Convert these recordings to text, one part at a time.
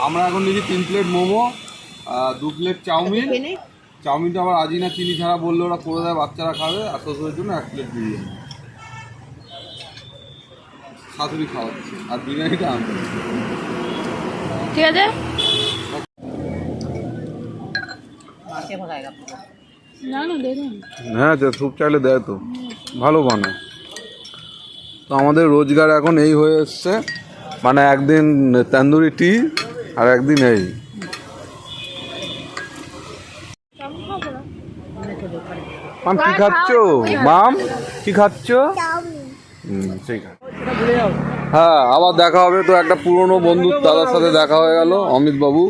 আমরা এখন নিয়েছি 3 প্লেট মোমো, 2 প্লেট চাউমিন। চাউমিনটা আবার আজই না চিনি ছাড়া বললে ওরা করে দেয়, বাচ্চারা খাবে। আর শ্বশুরের জন্য 1 প্লেট বিরিয়ানি। শাশুড়ি খাওয়াচ্ছে আর বিরিয়ানিটা আনবে। ঠিক আছে, হ্যাঁ স্যুপ চাইলে দেয় তো, ভালো বানায়। তো আমাদের রোজগার এখন এই হয়ে এসছে, মানে একদিন তন্দুরি টি আর একদিন এই। মাম কি খাচ্ছ? মাম কি খাচ্ছ? ঠিক আছে, হ্যাঁ আবার দেখা হবে। তো একটা পুরনো বন্ধুর দাদার সাথে দেখা হয়ে গেল, অমিত বাবু।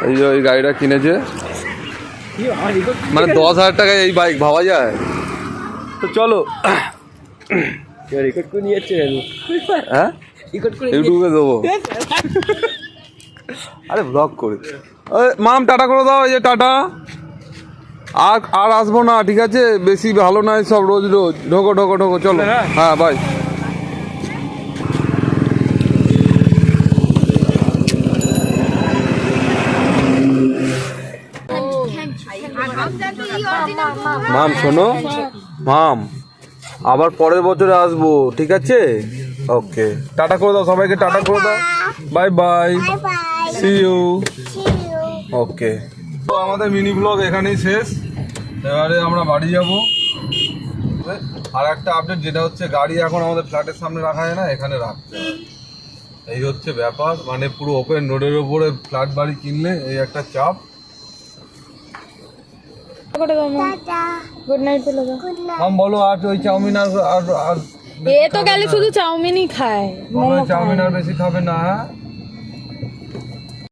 এই যে ওই গাড়িটা কিনেছে, মানে 10,000 টাকায় এই বাইক ভাবা যায়? তো চলো হ্যাঁ ইউটিউবে দেবো। আরে ব্লগ করে মাম টাটা করে দাও। এই যে টাটা, আর আসবো না, ঠিক আছে? বেশি ভালো নয় সব রোজ রোজ। ঢোকো ঢোকো ঢোকো, চলো। হ্যাঁ বাই। মাম শোনো, মাম আবার পরের বছরে আসবো, ঠিক আছে? ওকে, টাটা করে দাও সবাইকে, টাটা করে দাও। Bye bye, see you. Okay, তো আমাদের মিনি ব্লগ এখানেই শেষ। এবারে আমরা বাড়ি যাব। আর একটা আপডেট, যেটা হচ্ছে গাড়ি এখন আমাদের ফ্ল্যাটের সামনে রাখা যায় না, এখানে রাখতে হয়। এই হচ্ছে ব্যাপার, মানে পুরো ওপেন রোডের ওপরে ফ্ল্যাট বাড়ি কিনলে এই একটা চাপ। গুড নাইট বলে দাও। हम बोलो आज ওই চাউমিন আর এ তো গেলে শুধু চাউমিনই খায়, মোমো চাউমিন আর বেশি খাবে না। হ্যাঁ